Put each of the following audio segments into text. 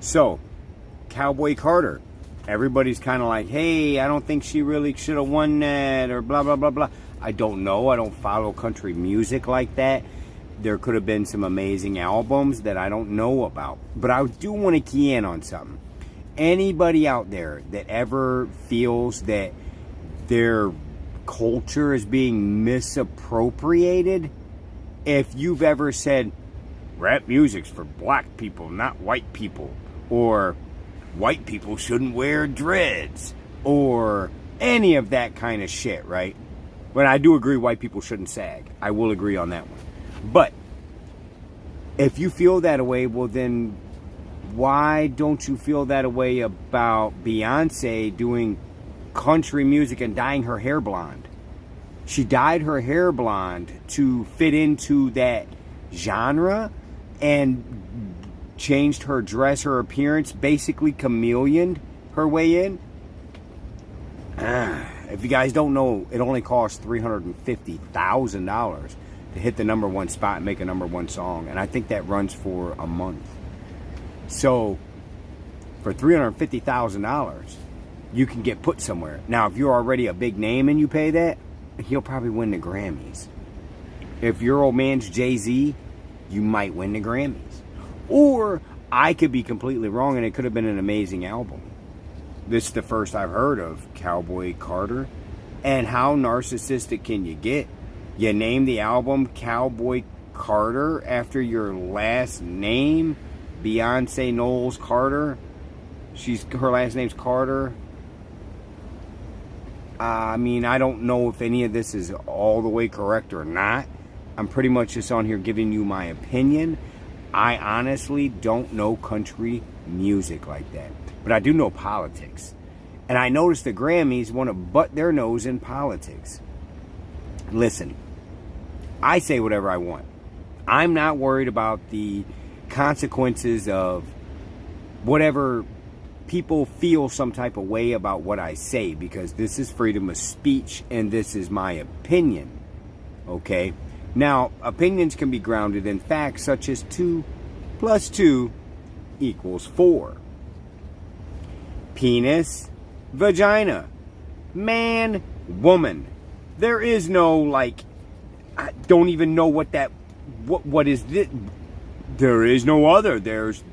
So, Cowboy Carter. Everybody's kind of like, hey, I don't think she really should have won that, or blah, blah, blah, blah. I don't know. I don't follow country music like that. There could have been some amazing albums that I don't know about. But I do want to key in on something. Anybody out there that ever feels that their culture is being misappropriated, if you've ever said, rap music's for black people, not white people, or white people shouldn't wear dreads, or any of that kind of shit, right? But I do agree white people shouldn't sag. I will agree on that one. But if you feel that way, well then why don't you feel that way about Beyonce doing country music and dyeing her hair blonde? She dyed her hair blonde to fit into that genre and changed her dress, her appearance, basically chameleoned her way in. If you guys don't know, it only costs $350,000 to hit the #1 spot and make a #1 song. And I think that runs for a month. So, for $350,000, you can get put somewhere. Now, if you're already a big name and you pay that, he'll probably win the Grammys. If your old man's Jay-Z, you might win the Grammys. Or, I could be completely wrong and it could have been an amazing album. This is the first I've heard of Cowboy Carter. And how narcissistic can you get? You name the album Cowboy Carter after your last name, Beyonce Knowles Carter. Her last name's Carter. I mean, I don't know if any of this is all the way correct or not. I'm pretty much just on here giving you my opinion. I honestly don't know country music like that. But I do know politics. And I noticed the Grammys want to butt their nose in politics. Listen, I say whatever I want. I'm not worried about the consequences of whatever people feel some type of way about what I say, because this is freedom of speech and this is my opinion. Okay? Now, opinions can be grounded in facts such as 2 + 2 = 4. Penis, vagina, man, woman. There is no, like, I don't even know what is this? There is no other. There's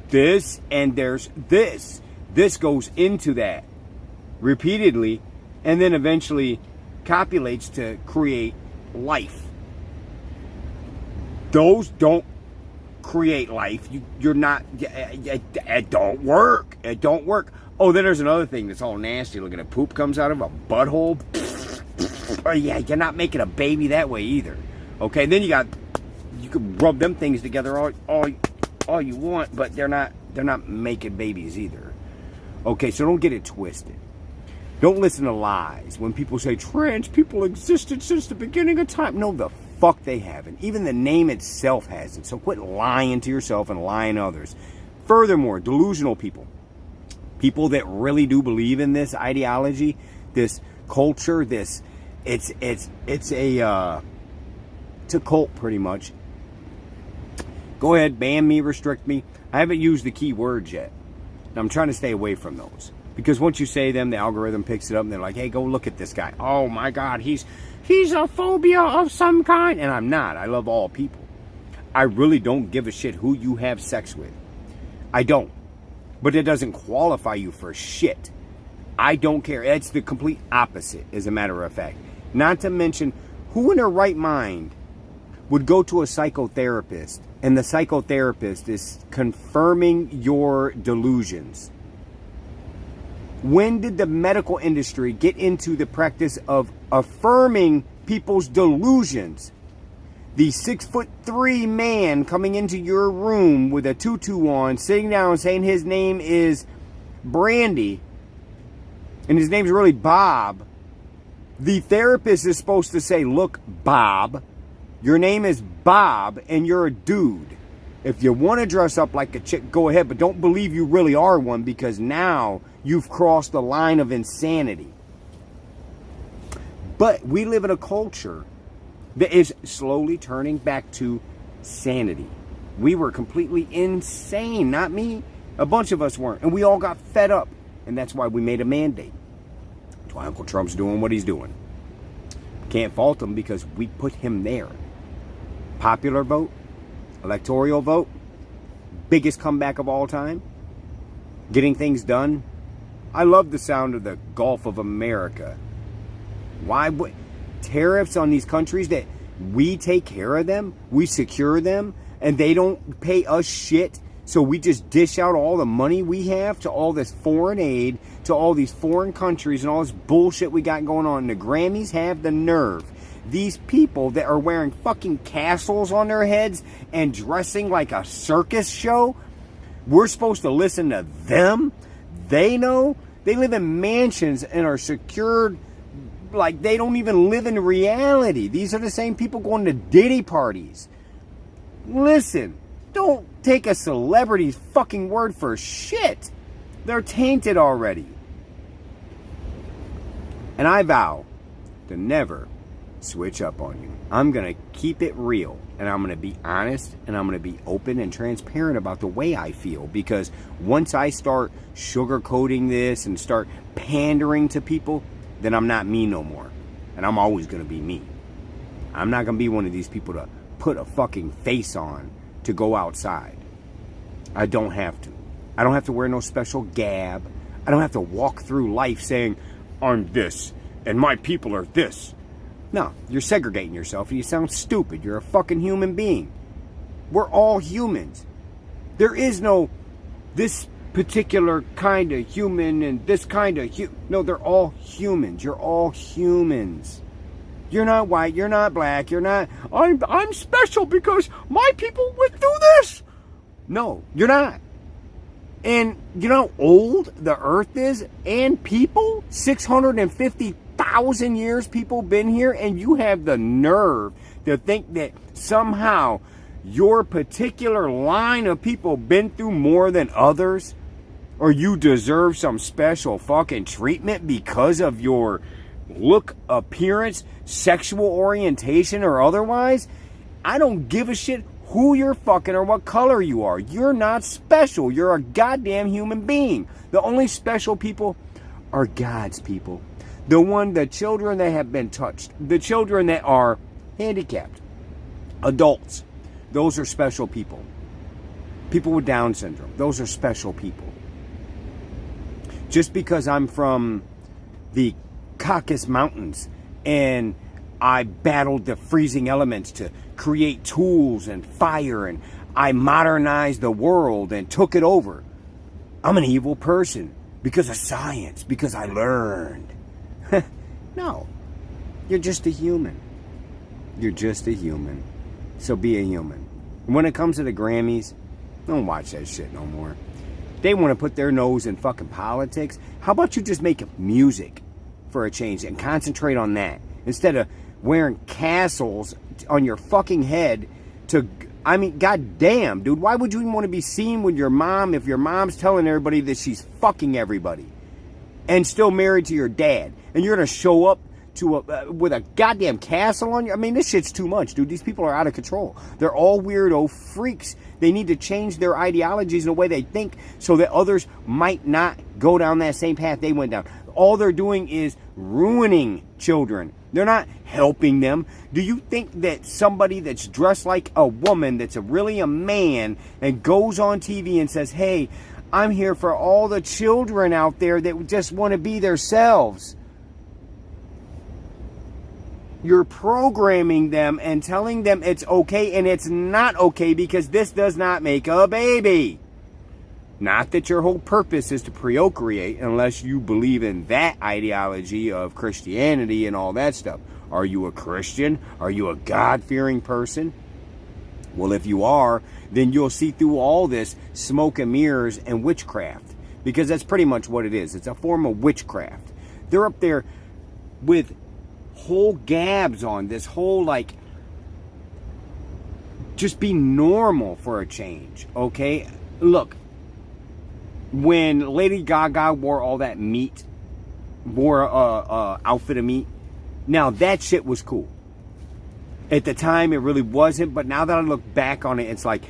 this and there's this. This goes into that repeatedly and then eventually copulates to create life. Those don't create life. You're not, it don't work. It don't work. Oh, then there's another thing that's all nasty looking at. Poop comes out of a butthole. Oh, yeah, you're not making a baby that way either. Okay, then you can rub them things together all you want, but they're not making babies either. Okay, so don't get it twisted. Don't listen to lies when people say trans people existed since the beginning of time. No, the fuck they haven't. Even the name itself hasn't. So quit lying to yourself and lying to others. Furthermore, delusional people. People that really do believe in this ideology, this culture, it's a cult pretty much. Go ahead, ban me, restrict me. I haven't used the key words yet. And I'm trying to stay away from those. Because once you say them, the algorithm picks it up and they're like, hey, go look at this guy. Oh my God, he's a phobia of some kind. And I'm not. I love all people. I really don't give a shit who you have sex with. I don't. But it doesn't qualify you for shit. I don't care. It's the complete opposite, as a matter of fact. Not to mention, who in their right mind would go to a psychotherapist and the psychotherapist is confirming your delusions? When did the medical industry get into the practice of affirming people's delusions? The 6'3" man coming into your room with a tutu on, sitting down saying his name is Brandy, and his name's really Bob. The therapist is supposed to say, look, Bob, your name is Bob and you're a dude. If you want to dress up like a chick, go ahead, but don't believe you really are one, because now you've crossed the line of insanity. But we live in a culture that is slowly turning back to sanity. We were completely insane. Not me. A bunch of us weren't. And we all got fed up. And that's why we made a mandate. That's why Uncle Trump's doing what he's doing. Can't fault him because we put him there. Popular vote, electoral vote, biggest comeback of all time, getting things done. I love the sound of the Gulf of America. Why would tariffs on these countries that we take care of them, we secure them, and they don't pay us shit? So we just dish out all the money we have to all this foreign aid, to all these foreign countries and all this bullshit we got going on. And the Grammys have the nerve. These people that are wearing fucking castles on their heads and dressing like a circus show, we're supposed to listen to them? They know? They live in mansions and are secured like they don't even live in reality. These are the same people going to Diddy parties. Listen. Don't take a celebrity's fucking word for shit. They're tainted already. And I vow to never switch up on you. I'm going to keep it real. And I'm going to be honest. And I'm going to be open and transparent about the way I feel. Because once I start sugarcoating this and start pandering to people, then I'm not me no more. And I'm always going to be me. I'm not going to be one of these people to put a fucking face on to go outside. I don't have to. I don't have to wear no special gab. I don't have to walk through life saying, I'm this, and my people are this. No, you're segregating yourself, and you sound stupid. You're a fucking human being. We're all humans. There is no this particular kind of human and this kind of no, they're all humans. You're all humans. You're not white, you're not black, you're not, I'm special because my people went through this. No, you're not. And you know how old the earth is and people? 650,000 years people been here, and you have the nerve to think that somehow your particular line of people been through more than others, or you deserve some special fucking treatment because of your look, appearance, sexual orientation, or otherwise. I don't give a shit who you're fucking or what color you are. You're not special. You're a goddamn human being. The only special people are God's people. The children that have been touched. The children that are handicapped. Adults. Those are special people. People with Down syndrome. Those are special people. Just because I'm from the Caucasus Mountains and I battled the freezing elements to create tools and fire, and I modernized the world and took it over. I'm an evil person because of science, because I learned. No, you're just a human. You're just a human. So be a human. When it comes to the Grammys, don't watch that shit no more. They want to put their nose in fucking politics. How about you just make music for a change and concentrate on that instead of wearing castles on your fucking head to, I mean, goddamn, dude, why would you even want to be seen with your mom if your mom's telling everybody that she's fucking everybody and still married to your dad, and you're going to show up to with a goddamn castle on you? I mean, this shit's too much, dude. These people are out of control. They're all weirdo freaks. They need to change their ideologies in the way they think so that others might not go down that same path they went down. All they're doing is ruining children. They're not helping them. Do you think that somebody that's dressed like a woman, that's really a man, and goes on TV and says, hey, I'm here for all the children out there that just want to be themselves? You're programming them and telling them it's okay, and it's not okay because this does not make a baby. Not that your whole purpose is to procreate unless you believe in that ideology of Christianity and all that stuff. Are you a Christian? Are you a God-fearing person? Well, if you are, then you'll see through all this smoke and mirrors and witchcraft. Because that's pretty much what it is. It's a form of witchcraft. They're up there with whole gabs on this whole, like, just be normal for a change, okay? Look. When Lady Gaga wore all that meat, wore a outfit of meat, now that shit was cool. At the time, it really wasn't, but now that I look back on it, it's like,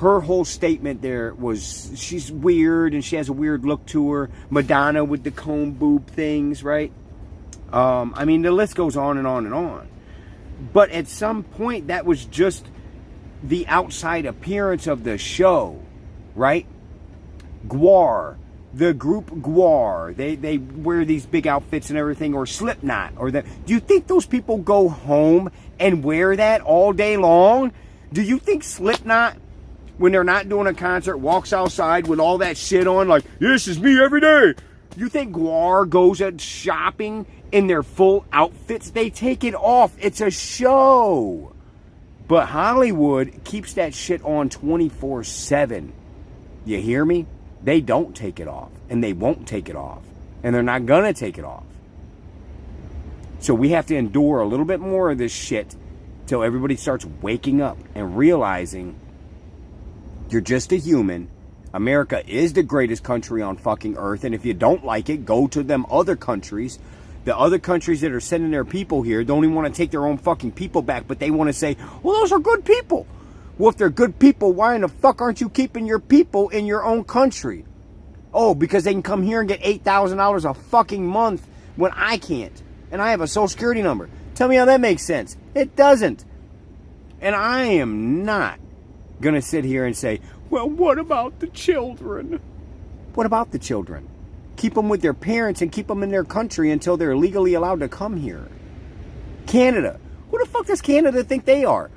her whole statement there was she's weird and she has a weird look to her. Madonna with the comb boob things, right? I mean, the list goes on and on and on. But at some point, that was just the outside appearance of the show, right? Gwar, the group Gwar, they wear these big outfits and everything, or Slipknot, or that. Do you think those people go home and wear that all day long? Do you think Slipknot, when they're not doing a concert, walks outside with all that shit on, like, this is me every day? You think Gwar goes out shopping in their full outfits? They take it off. It's a show. But Hollywood keeps that shit on 24/7. You hear me? They don't take it off. And they won't take it off. And they're not going to take it off. So we have to endure a little bit more of this shit till everybody starts waking up and realizing you're just a human. America is the greatest country on fucking earth, and if you don't like it, go to them other countries. The other countries that are sending their people here don't even want to take their own fucking people back, but they want to say, well, those are good people. Well, if they're good people, why in the fuck aren't you keeping your people in your own country? Oh, because they can come here and get $8,000 a fucking month when I can't, and I have a social security number. Tell me how that makes sense. It doesn't. And I am not going to sit here and say, well, what about the children? What about the children? Keep them with their parents and keep them in their country until they're legally allowed to come here. Canada. Who the fuck does Canada think they are?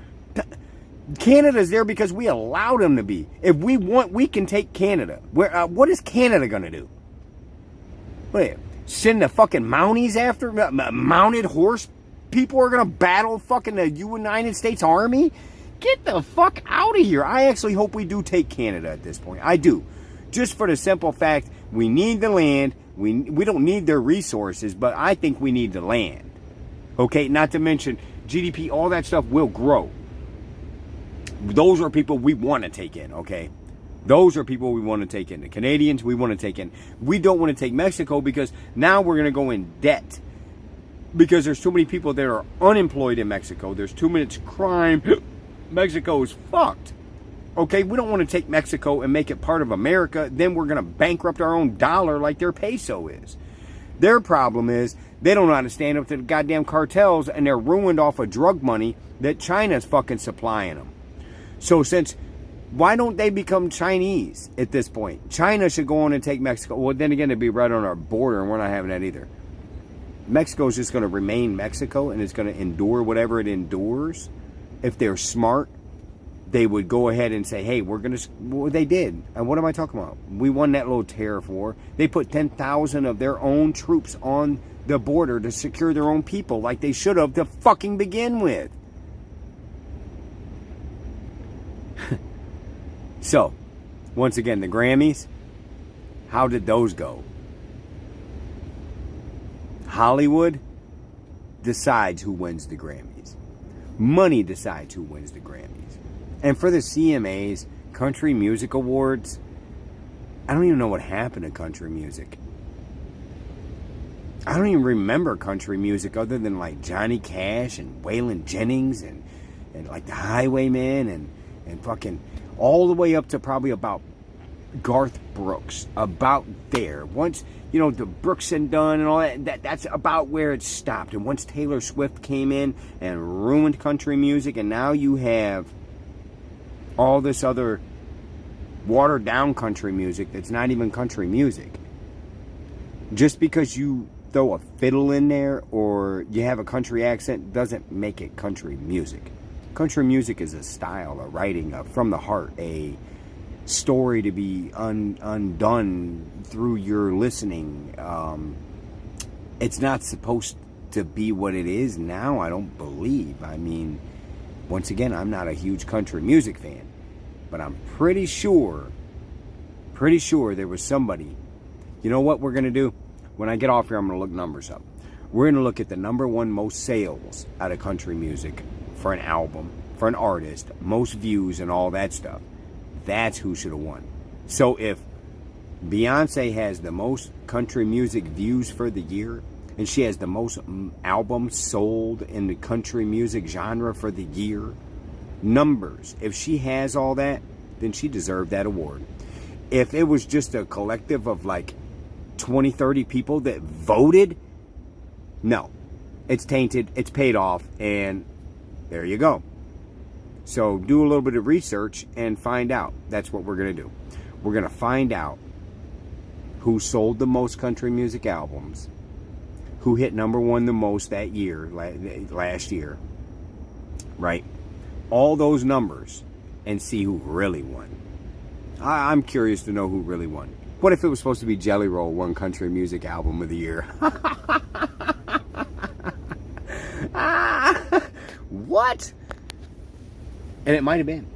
Canada's there because we allow them to be. If we want, we can take Canada. What is Canada going to do? Wait, send the fucking Mounties after? Mounted horse people are going to battle fucking the United States Army? Get the fuck out of here. I actually hope we do take Canada at this point. I do. Just for the simple fact, we need the land. We don't need their resources, but I think we need the land. Okay, not to mention GDP, all that stuff will grow. Those are people we want to take in, okay? Those are people we want to take in. The Canadians we want to take in. We don't want to take Mexico because now we're going to go in debt. Because there's too many people that are unemployed in Mexico. There's too much crime. Mexico is fucked. Okay, we don't want to take Mexico and make it part of America. Then we're going to bankrupt our own dollar like their peso is. Their problem is they don't know how to stand up to the goddamn cartels, and they're ruined off of drug money that China's fucking supplying them. So why don't they become Chinese at this point? China should go on and take Mexico. Well, then again, it'd be right on our border, and we're not having that either. Mexico's just going to remain Mexico, and it's going to endure whatever it endures. If they're smart, they would go ahead and say, hey, we're going to... Well, they did. And what am I talking about? We won that little tariff war. They put 10,000 of their own troops on the border to secure their own people like they should have to fucking begin with. So, once again, the Grammys, how did those go? Hollywood decides who wins the Grammys. Money decides who wins the Grammys. And for the CMAs, Country Music Awards, I don't even know what happened to country music. I don't even remember country music other than like Johnny Cash and Waylon Jennings and like the Highwaymen and fucking all the way up to probably about Garth Brooks. About there. Once, you know, the Brooks and Dunn and all that's about where it stopped. And once Taylor Swift came in and ruined country music, and now you have all this other watered down country music that's not even country music. Just because you throw a fiddle in there or you have a country accent doesn't make it country music. Country music is a style, a writing, from the heart, a story to be undone through your listening. It's not supposed to be what it is now, I don't believe. I mean, once again, I'm not a huge country music fan, but I'm pretty sure there was somebody. You know what we're going to do? When I get off here, I'm going to look numbers up. We're going to look at the #1 most sales out of country music for an album, for an artist, most views and all that stuff. That's who should have won. So if Beyonce has the most country music views for the year, and she has the most albums sold in the country music genre for the year, numbers, if she has all that, then she deserved that award. If it was just a collective of like 20, 30 people that voted, no. It's tainted, it's paid off, and there you go. So do a little bit of research and find out. That's what we're going to do. We're going to find out who sold the most country music albums, who hit #1 the most that year, last year, right? All those numbers, and see who really won. I'm curious to know who really won. What if it was supposed to be Jelly Roll won country music album of the year? What? And it might have been.